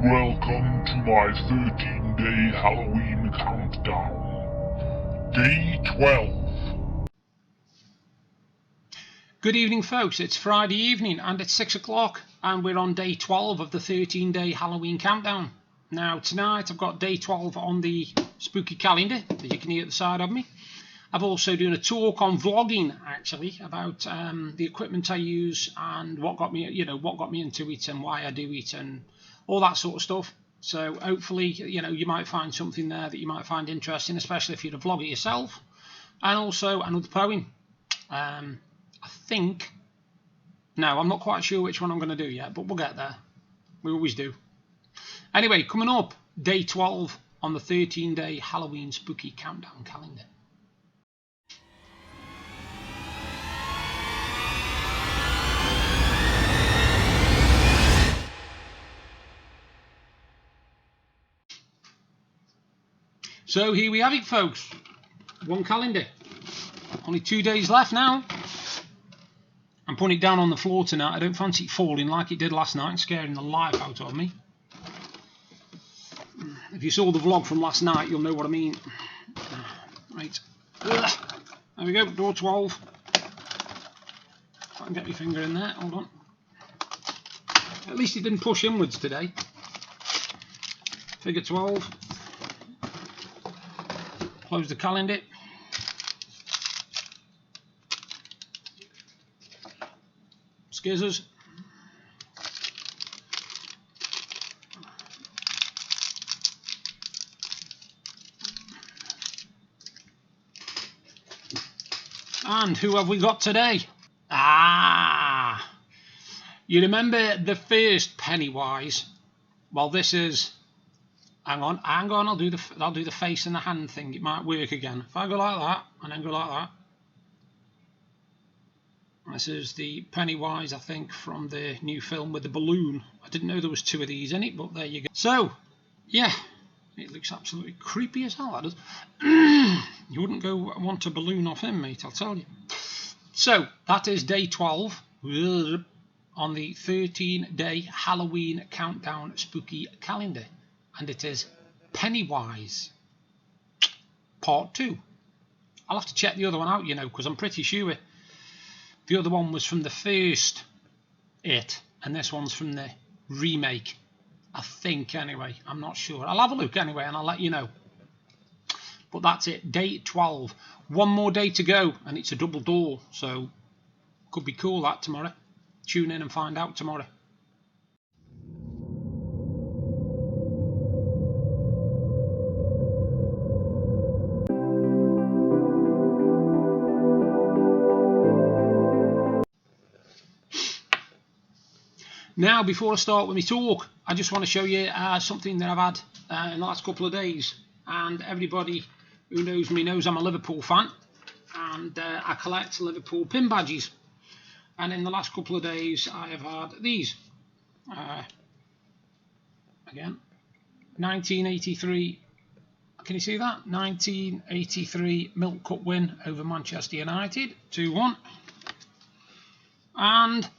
Welcome to my 13-day Halloween countdown. Day 12. Good evening, folks. It's Friday evening and it's 6 o'clock and we're on day 12 of the 13-day Halloween countdown. Now tonight I've got day 12 on the spooky calendar that you can hear at the side of me. I've also done a talk on vlogging actually about the equipment I use and what got me into it and why I do it and all that sort of stuff. So hopefully, you might find something there that you might find interesting, especially if you're a vlogger yourself. And also another poem. I'm not quite sure which one I'm going to do yet, but we'll get there. We always do. Anyway, coming up, day 12 on the 13-day Halloween spooky countdown calendar. So here we have it, folks. One calendar. Only 2 days left now. I'm putting it down on the floor tonight. I don't fancy it falling like it did last night and scaring the life out of me. If you saw the vlog from last night, you'll know what I mean. Right. There we go, door 12. If I can get my finger in there, hold on. At least it didn't push inwards today. Figure 12. Close the calendar. Scissors. And who have we got today? You remember the first Pennywise? Well, this is. Hang on. I'll do the face and the hand thing. It might work again. If I go like that and then go like that. This is the Pennywise, I think, from the new film with the balloon. I didn't know there was two of these in it, but there you go. So, yeah, it looks absolutely creepy as hell, that does. You wouldn't go want a balloon off him, mate, I'll tell you. So, that is day 12 on the 13-day Halloween countdown spooky calendar. And it is Pennywise Part 2. I'll have to check the other one out, because I'm pretty sure the other one was from the first It, and this one's from the remake. I think, anyway. I'm not sure. I'll have a look anyway, and I'll let you know. But that's it. Day 12. One more day to go, and it's a double door, so could be cool, that, tomorrow. Tune in and find out tomorrow. Now, before I start with my talk, I just want to show you something that I've had in the last couple of days. And everybody who knows me knows I'm a Liverpool fan. And I collect Liverpool pin badges. And in the last couple of days, I have had these. Again, 1983. Can you see that? 1983 Milk Cup win over Manchester United. 2-1. And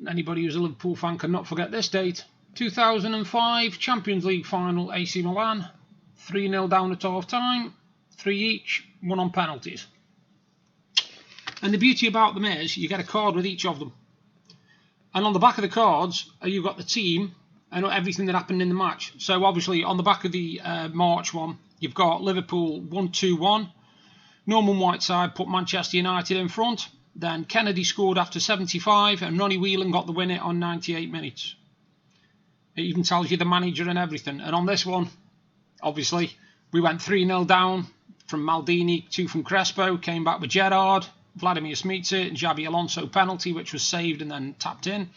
anybody who's a Liverpool fan cannot forget this date. 2005 Champions League final, AC Milan. 3-0 down at half time. 3 each, 1 on penalties. And the beauty about them is you get a card with each of them. And on the back of the cards, you've got the team and everything that happened in the match. So obviously on the back of the March one, you've got Liverpool 1-2-1. Norman Whiteside put Manchester United in front. Then Kennedy scored after 75 and Ronnie Whelan got the winner on 98 minutes. It even tells you the manager and everything. And on this one, obviously, we went 3-0 down from Maldini, 2 from Crespo, came back with Gerrard, Vladimir Smicer and Xabi Alonso penalty, which was saved and then tapped in.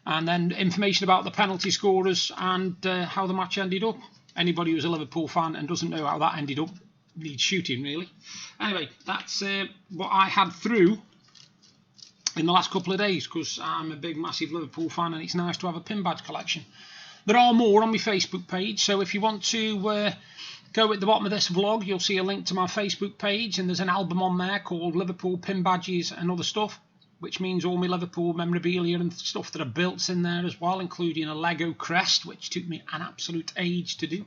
And then information about the penalty scorers and how the match ended up. Anybody who's a Liverpool fan and doesn't know how that ended up needs shooting, really. Anyway, that's what I had through in the last couple of days, because I'm a big, massive Liverpool fan and it's nice to have a pin badge collection. There are more on my Facebook page, so if you want to go at the bottom of this vlog, you'll see a link to my Facebook page, and there's an album on there called Liverpool Pin Badges and Other Stuff. which means all my Liverpool memorabilia and stuff that I built's in there as well, including a Lego crest, which took me an absolute age to do.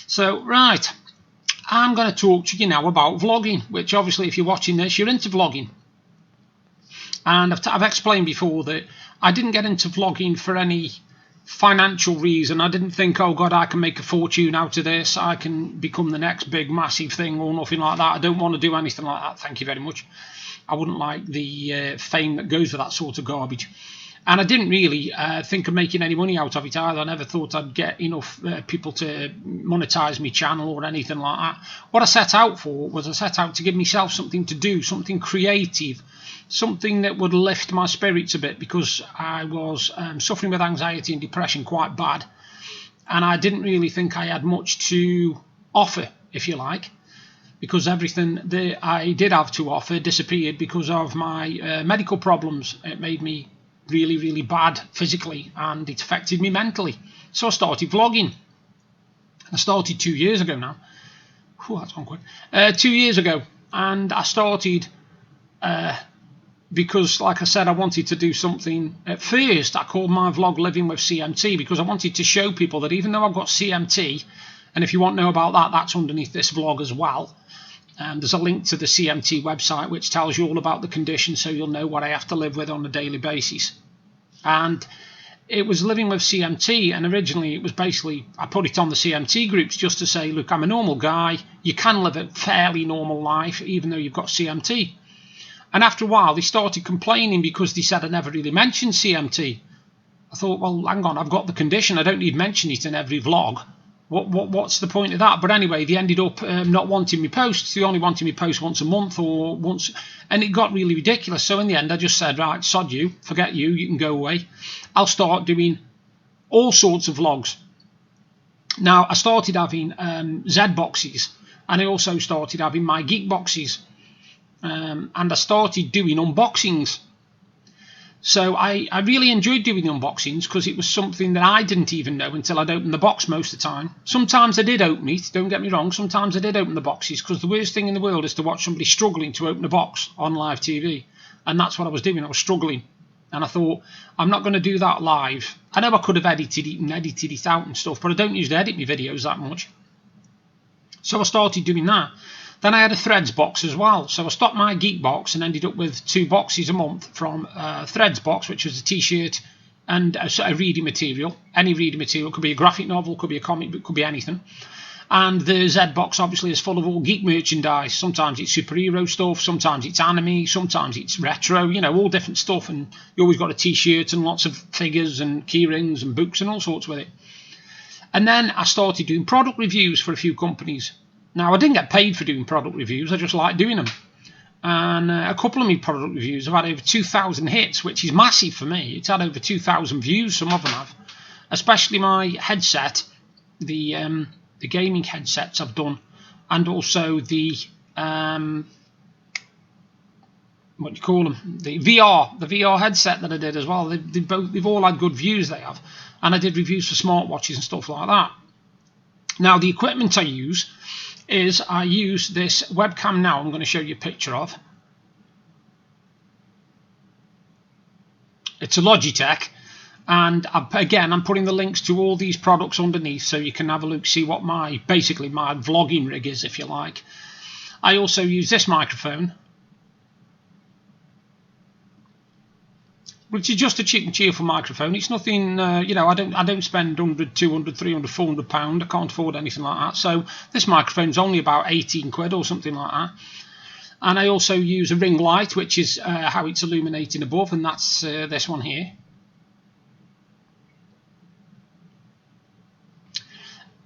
So, right, I'm going to talk to you now about vlogging, which obviously if you're watching this, you're into vlogging. And I've explained before that I didn't get into vlogging for any financial reason. I didn't think, oh God, I can make a fortune out of this, I can become the next big massive thing or nothing like that. I don't want to do anything like that, thank you very much. I wouldn't like the fame that goes with that sort of garbage. And I didn't really think of making any money out of it either. I never thought I'd get enough people to monetize my channel or anything like that. What I set out for was I set out to give myself something to do, something creative, something that would lift my spirits a bit, because I was suffering with anxiety and depression quite bad. And I didn't really think I had much to offer, if you like, because everything that I did have to offer disappeared because of my medical problems. It made me really, really bad physically, and it affected me mentally. So I started vlogging. I started 2 years ago now. Whew, that's gone quick. 2 years ago, and I started because, like I said, I wanted to do something. At first, I called my vlog Living with CMT, because I wanted to show people that even though I've got CMT, and if you want to know about that, that's underneath this vlog as well. There's a link to the CMT website which tells you all about the condition, so you'll know what I have to live with on a daily basis. And it was Living with CMT, and originally it was basically, I put it on the CMT groups just to say, look, I'm a normal guy, you can live a fairly normal life even though you've got CMT. And after a while they started complaining because they said I never really mentioned CMT. I thought, well, hang on, I've got the condition, I don't need to mention it in every vlog. What's the point of that? But anyway, they ended up not wanting me posts. They only wanted me post once a month or once, and it got really ridiculous. So in the end, I just said, right, sod you, forget you, you can go away. I'll start doing all sorts of vlogs. Now, I started having Z boxes, and I also started having my geek boxes, and I started doing unboxings. So I really enjoyed doing the unboxings, because it was something that I didn't even know until I'd opened the box most of the time. Sometimes I did open it, don't get me wrong, sometimes I did open the boxes, because the worst thing in the world is to watch somebody struggling to open a box on live TV. And that's what I was doing, I was struggling. And I thought, I'm not going to do that live. I know I could have edited it out and stuff, but I don't usually edit my videos that much. So I started doing that. Then I had a Threads box as well. So I stopped my geek box and ended up with 2 boxes a month from Threads box, which was a t-shirt and a reading material. Any reading material, could be a graphic novel, could be a comic book, could be anything. And the Z box obviously is full of all geek merchandise. Sometimes it's superhero stuff, sometimes it's anime, sometimes it's retro, you know, all different stuff. And you always got a t-shirt and lots of figures and key rings and books and all sorts with it. And then I started doing product reviews for a few companies. Now, I didn't get paid for doing product reviews, I just like doing them. And a couple of my product reviews have had over 2,000 hits, which is massive for me. It's had over 2,000 views, some of them have. Especially my headset, the gaming headsets I've done, and also the, what do you call them, the VR headset that I did as well. They've all had good views, they have. And I did reviews for smartwatches and stuff like that. Now, the equipment I use is I use this webcam now I'm going to show you a picture of. It's a Logitech, and again I'm putting the links to all these products underneath so you can have a look, see what basically my vlogging rig is, if you like. I also use this microphone, which is just a cheap and cheerful microphone. It's nothing, you know, I don't spend 100, 200, 300, 400 pound. I can't afford anything like that. So this microphone's only about 18 quid or something like that. And I also use a ring light, which is how it's illuminating above, and that's this one here.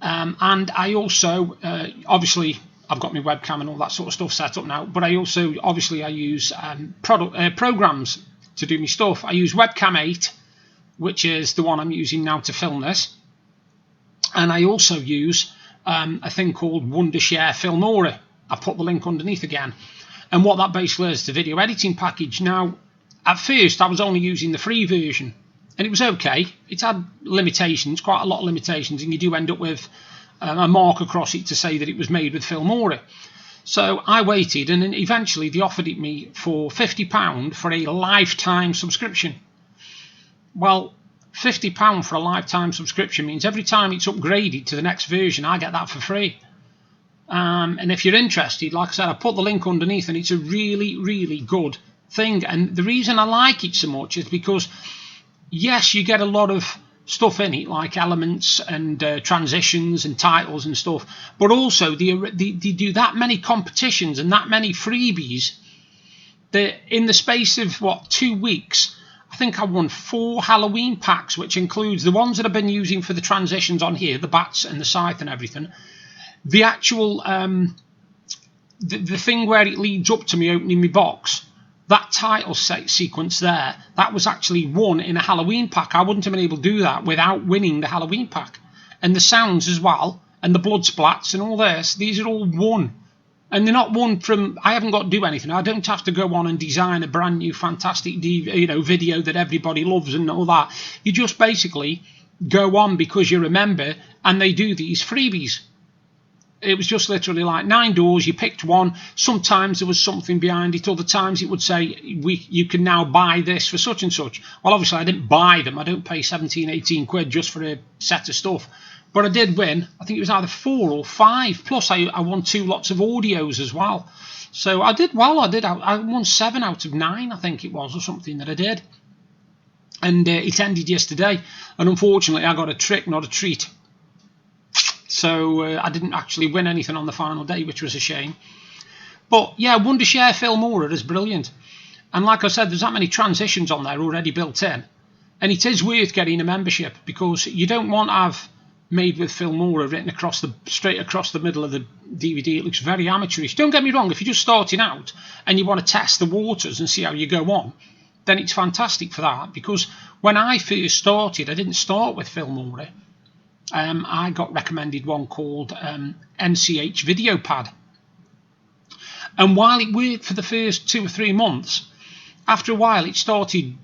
And I also, obviously, I've got my webcam and all that sort of stuff set up now, but I also, obviously, I use programs to do my stuff. I use Webcam 8, which is the one I'm using now to film this, and I also use a thing called Wondershare Filmora. I put the link underneath again. And what that basically is, the video editing package. Now, at first, I was only using the free version, and it was okay. It had limitations, quite a lot of limitations, and you do end up with a mark across it to say that it was made with Filmora. So I waited, and then eventually they offered it me for £50 for a lifetime subscription. Well, £50 for a lifetime subscription means every time it's upgraded to the next version, I get that for free. And if you're interested, like I said, I put the link underneath, and it's a really, really good thing. And the reason I like it so much is because, yes, you get a lot of stuff in it, like elements and transitions and titles and stuff, but also they do that many competitions and that many freebies that in the space of, 2 weeks, I think I won 4 Halloween packs, which includes the ones that I've been using for the transitions on here, the bats and the scythe and everything. The actual, the thing where it leads up to me opening my box, that title sequence there, that was actually won in a Halloween pack. I wouldn't have been able to do that without winning the Halloween pack. And the sounds as well, and the blood splats and all this, these are all won. And they're not won from, I haven't got to do anything. I don't have to go on and design a brand new fantastic video that everybody loves and all that. You just basically go on because you're a member, and they do these freebies. It was just literally like 9 doors, you picked one. Sometimes there was something behind it. Other times it would say, you can now buy this for such and such. Well, obviously I didn't buy them. I don't pay 17, 18 quid just for a set of stuff. But I did win. I think it was either 4 or 5. Plus I won 2 lots of audios as well. So I did well. I won 7 out of 9, I think it was, or something that I did. And it ended yesterday. And unfortunately I got a trick, not a treat. So I didn't actually win anything on the final day, which was a shame. But yeah, Wondershare Filmora is brilliant. And like I said, there's that many transitions on there already built in. And it is worth getting a membership, because you don't want to have made with Filmora written straight across the middle of the DVD. It looks very amateurish. Don't get me wrong, if you're just starting out and you want to test the waters and see how you go on, then it's fantastic for that. Because when I first started, I didn't start with Filmora. I got recommended one called NCH Videopad. And while it worked for the first 2 or 3 months, after a while it started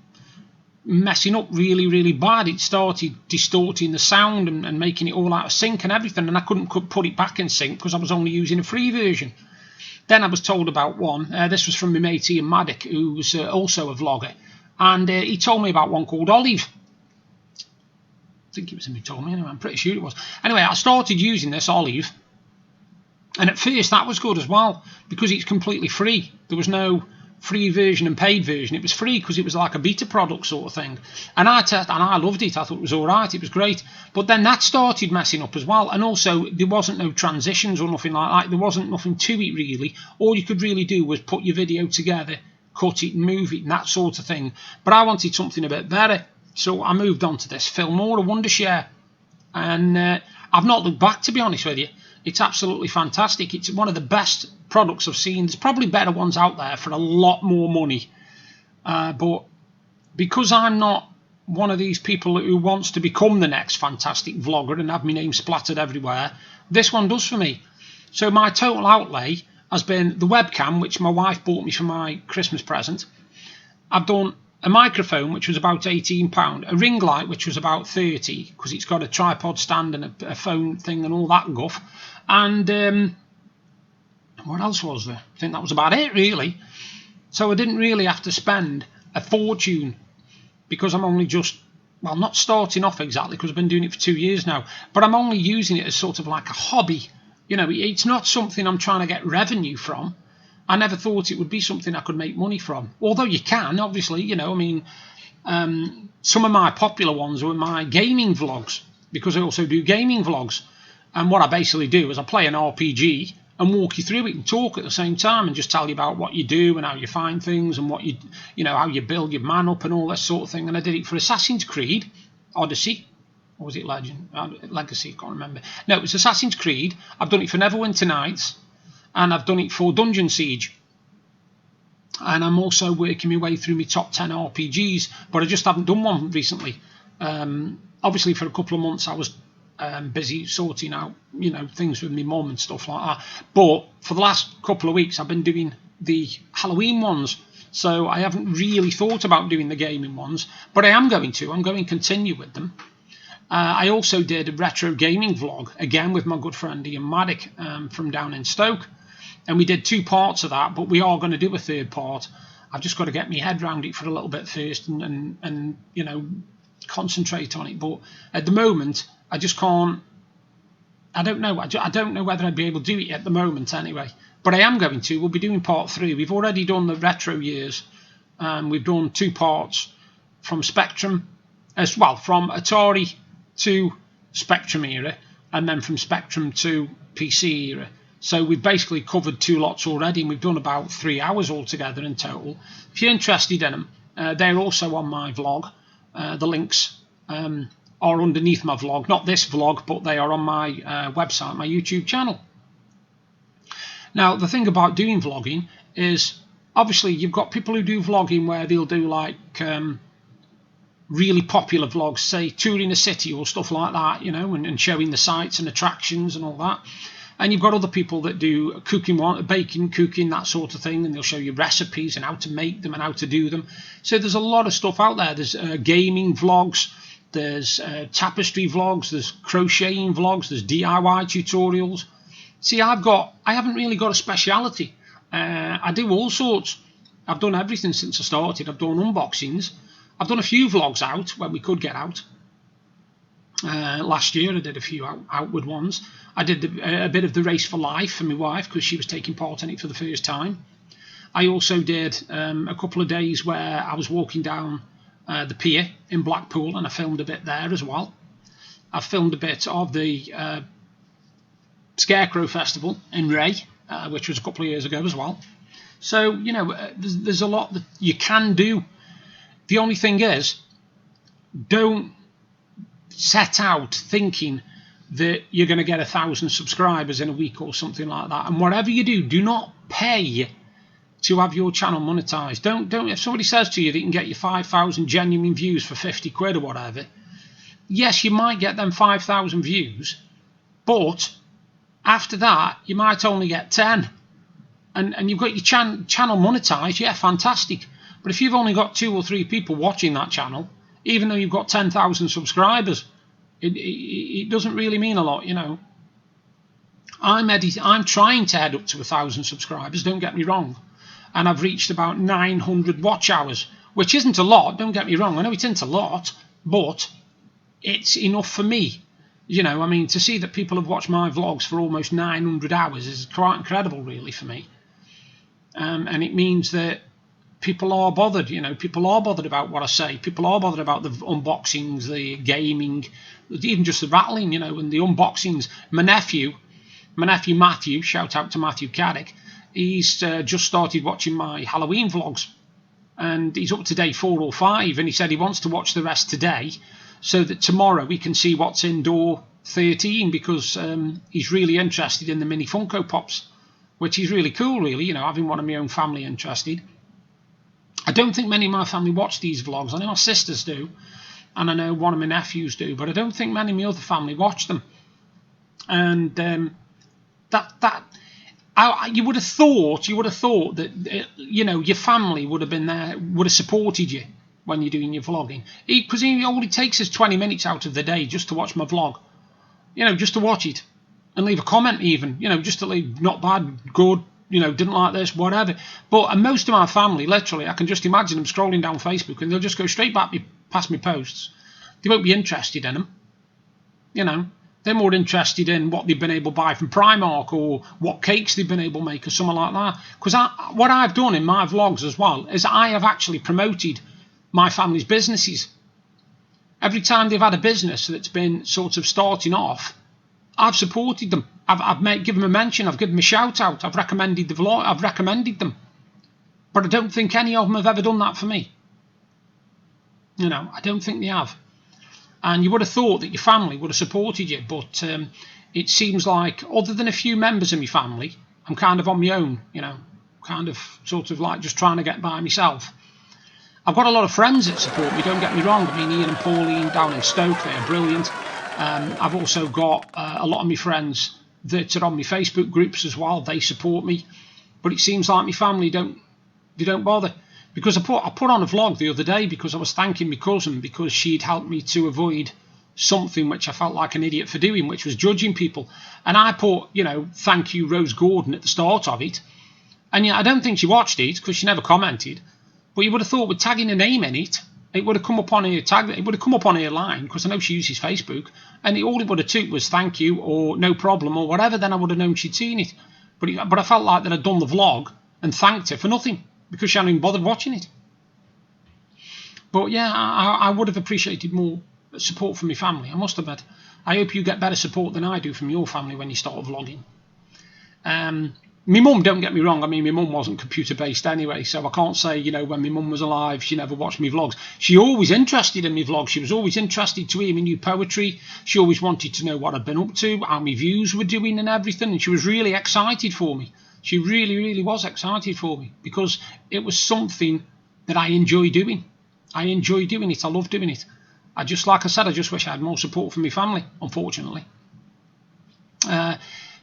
messing up really, really bad. It started distorting the sound and making it all out of sync and everything, and I couldn't put it back in sync because I was only using a free version. Then I was told about one. This was from my mate Ian Caddick, who was also a vlogger, and he told me about one called Olive. I think it was him who told me anyway, I'm pretty sure it was. Anyway, I started using this Olive, and at first that was good as well, because it's completely free. There was no free version and paid version. It was free because it was like a beta product sort of thing. And I loved it. I thought it was all right. It was great. But then that started messing up as well. And also, there wasn't no transitions or nothing like that. There wasn't nothing to it really. All you could really do was put your video together, cut it and move it and that sort of thing. But I wanted something a bit better. So I moved on to this Filmora Wondershare, and I've not looked back, to be honest with you. It's absolutely fantastic. It's one of the best products I've seen. There's probably better ones out there for a lot more money. But because I'm not one of these people who wants to become the next fantastic vlogger and have my name splattered everywhere, this one does for me. So my total outlay has been the webcam, which my wife bought me for my Christmas present. I've done a microphone, which was about £18, a ring light, which was about £30, because it's got a tripod stand and a phone thing and all that guff. And what else was there? I think that was about it, really. So I didn't really have to spend a fortune, because I'm only just, well, not starting off exactly, because I've been doing it for 2 years now, but I'm only using it as sort of like a hobby. You know, it's not something I'm trying to get revenue from. I never thought it would be something I could make money from. Although you can, obviously, you know, I mean, some of my popular ones were my gaming vlogs, because I also do gaming vlogs. And what I basically do is I play an RPG and walk you through it and talk at the same time and just tell you about what you do and how you find things and what you know, how you build your man up and all this sort of thing. And I did it for Assassin's Creed Odyssey. Or was it Legacy? I can't remember. No, it was Assassin's Creed. I've done it for Neverwinter Nights. And I've done it for Dungeon Siege. And I'm also working my way through my top 10 RPGs, but I just haven't done one recently. Obviously, for a couple of months, I was busy sorting out, things with my mum and stuff like that. But for the last couple of weeks, I've been doing the Halloween ones. So I haven't really thought about doing the gaming ones, but I am going to. I'm going to continue with them. I also did a retro gaming vlog, again with my good friend Ian Caddick from down in Stoke. And we did 2 parts of that, but we are going to do a 3rd part. I've just got to get my head around it for a little bit first and concentrate on it. But at the moment, I just can't. I don't know. I don't know whether I'd be able to do it at the moment anyway. But I am going to. We'll be doing part 3. We've already done the retro years. We've done 2 parts from Spectrum, as well, from Atari to Spectrum era, and then from Spectrum to PC era. So we've basically covered 2 lots already, and we've done about 3 hours altogether in total. If you're interested in them, they're also on my vlog. The links are underneath my vlog. Not this vlog, but they are on my website, my YouTube channel. Now, the thing about doing vlogging is, obviously, you've got people who do vlogging where they'll do like really popular vlogs, say touring a city or stuff like that, and showing the sights and attractions and all that. And you've got other people that do cooking, baking, cooking, that sort of thing, and they'll show you recipes and how to make them and how to do them. So there's a lot of stuff out there. There's gaming vlogs, there's tapestry vlogs, there's crocheting vlogs, there's DIY tutorials. See, I haven't really got a speciality. I do all sorts. I've done everything since I started. I've done unboxings. I've done a few vlogs out when we could get out. Last year I did a few outward ones. I did a bit of the Race for Life for my wife because she was taking part in it for the first time. I also did a couple of days where I was walking down the pier in Blackpool, and I filmed a bit there as well. I filmed a bit of the Scarecrow Festival in Ray, which was a couple of years ago as well. So, there's a lot that you can do. The only thing is, don't set out thinking that you're going to get 1,000 subscribers in a week or something like that. And whatever you do, do not pay to have your channel monetized. Don't. If somebody says to you that you can get you 5,000 genuine views for 50 quid or whatever, yes, you might get them 5,000 views, but after that, you might only get 10. And you've got your channel monetized, yeah, fantastic. But if you've only got 2 or 3 people watching that channel, even though you've got 10,000 subscribers, it doesn't really mean a lot, I'm trying to head up to 1,000 subscribers, don't get me wrong. And I've reached about 900 watch hours, which isn't a lot, don't get me wrong. I know it isn't a lot, but it's enough for me. To see that people have watched my vlogs for almost 900 hours is quite incredible, really, for me. And it means that people are bothered, people are bothered about what I say. People are bothered about the unboxings, the gaming, even just the rattling, and the unboxings. My nephew Matthew, shout out to Matthew Caddick, he's just started watching my Halloween vlogs, and he's up to day 4 or 5, and he said he wants to watch the rest today so that tomorrow we can see what's in door 13, because he's really interested in the mini Funko Pops, which is really cool, really, having one of my own family interested. I don't think many of my family watch these vlogs. I know my sisters do, and I know one of my nephews do, but I don't think many of my other family watch them. And you would have thought that your family would have been there, would have supported you when you're doing your vlogging, because all it takes is 20 minutes out of the day just to watch my vlog, just to watch it and leave a comment, even, just to leave not bad, good, didn't like this, whatever. But most of my family, literally, I can just imagine them scrolling down Facebook and they'll just go straight back past my posts. They won't be interested in them. They're more interested in what they've been able to buy from Primark or what cakes they've been able to make or something like that. Because what I've done in my vlogs as well is I have actually promoted my family's businesses. Every time they've had a business that's been sort of starting off, I've supported them. I've given them a mention. I've given them a shout out. I've recommended the vlog. I've recommended them. But I don't think any of them have ever done that for me. I don't think they have. And you would have thought that your family would have supported you, but it seems like, other than a few members of my family, I'm kind of on my own. Kind of sort of like just trying to get by myself. I've got a lot of friends that support me. Don't get me wrong. I mean, Ian and Pauline down in Stoke, they're brilliant. I've also got a lot of my friends that are on my Facebook groups as well. They support me, but it seems like my family don't bother. Because I put on a vlog the other day because I was thanking my cousin because she'd helped me to avoid something which I felt like an idiot for doing, which was judging people. And I put, thank you Rose Gordon at the start of it. And I don't think she watched it because she never commented. But you would have thought with tagging a name in it, it would have come up on her tag. It would have come up on her line because I know she uses Facebook, and all it would have took was thank you or no problem or whatever. Then I would have known she'd seen it. But I felt like that I'd done the vlog and thanked her for nothing because she hadn't even bothered watching it. But yeah, I would have appreciated more support from my family. I must admit. I hope you get better support than I do from your family when you start vlogging. My mum, don't get me wrong, I mean, my mum wasn't computer based anyway, so I can't say, when my mum was alive, she never watched me vlogs. She always interested in me vlogs. She was always interested to hear me new poetry. She always wanted to know what I'd been up to, how my views were doing and everything, and she was really excited for me. She really, really was excited for me because it was something that I enjoy doing. I enjoy doing it. I love doing it. Like I said, I just wish I had more support from my family, unfortunately.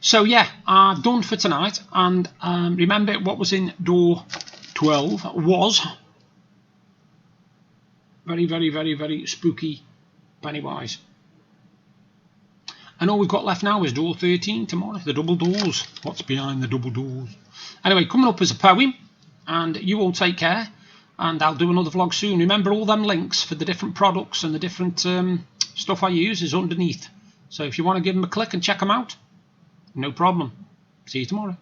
So yeah, I've done for tonight, and remember what was in door 12 was very, very, very, very spooky Pennywise. And all we've got left now is door 13 tomorrow, the double doors. What's behind the double doors? Anyway, coming up as a poem, and you all take care, and I'll do another vlog soon. Remember, all them links for the different products and the different stuff I use is underneath. So if you want to give them a click and check them out, no problem. See you tomorrow.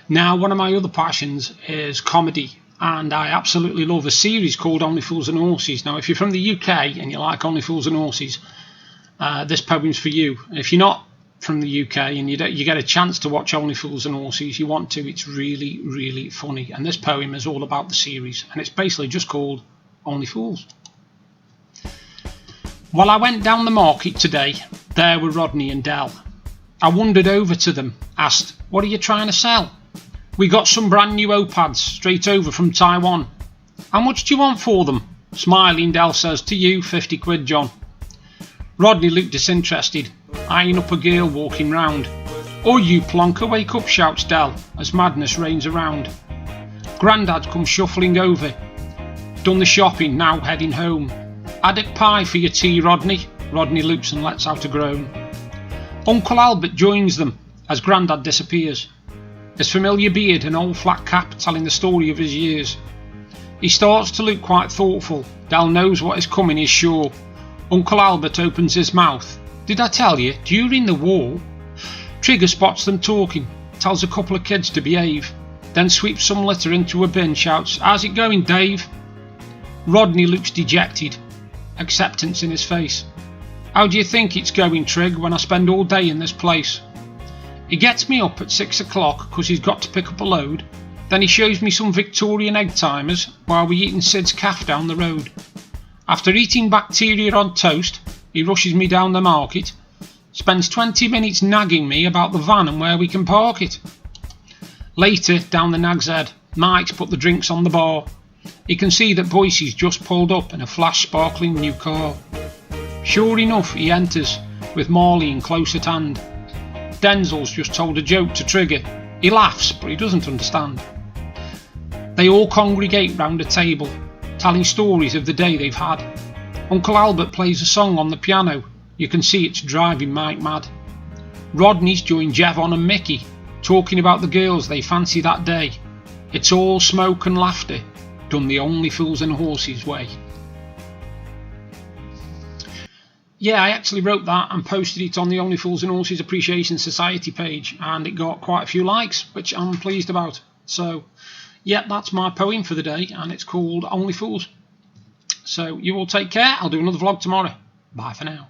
Now, one of my other passions is comedy, and I absolutely love a series called Only Fools and Horses. Now, if you're from the UK and you like Only Fools and Horses, this poem's for you. If you're not from the UK and you get a chance to watch Only Fools and Horses, you want to, it's really, really funny. And this poem is all about the series, and it's basically just called Only Fools. While I went down the market today, there were Rodney and Dell. I wandered over to them, asked, "What are you trying to sell?" "We got some brand new OFAHs straight over from Taiwan." "How much do you want for them?" Smiling, Dell says, "To you, 50 quid, John." Rodney looked disinterested, eyeing up a girl walking round. "Oh, you plonker, wake up," shouts Dell, as madness reigns around. Grandad comes shuffling over. "Done the shopping, now heading home." "Caddick pie for your tea, Rodney." Rodney loops and lets out a groan. Uncle Albert joins them as Grandad disappears. His familiar beard and old flat cap telling the story of his years. He starts to look quite thoughtful. Dell knows what is coming, is sure. Uncle Albert opens his mouth. "Did I tell you, during the war?" Trigger spots them talking, tells a couple of kids to behave, then sweeps some litter into a bin, shouts, "How's it going, Dave?" Rodney looks dejected, acceptance in his face. "How do you think it's going, Trig, when I spend all day in this place?" He gets me up at 6 o'clock because he's got to pick up a load. Then he shows me some Victorian egg timers while we're eating Sid's calf down the road. After eating bacteria on toast, he rushes me down the market, spends 20 minutes nagging me about the van and where we can park it. Later, down the Nag's Head, Mike's put the drinks on the bar. He can see that Boise's just pulled up in a flash sparkling new car. Sure enough, he enters, with Marlene close at hand. Denzel's just told a joke to Trigger. He laughs, but he doesn't understand. They all congregate round a table, telling stories of the day they've had. Uncle Albert plays a song on the piano. You can see it's driving Mike mad. Rodney's joined Jevon and Mickey, talking about the girls they fancy that day. It's all smoke and laughter, done the Only Fools and Horses way. Yeah, I actually wrote that and posted it on the Only Fools and Horses Appreciation Society page, and it got quite a few likes, which I'm pleased about. So, yeah, that's my poem for the day, and it's called Only Fools. So, you all take care. I'll do another vlog tomorrow. Bye for now.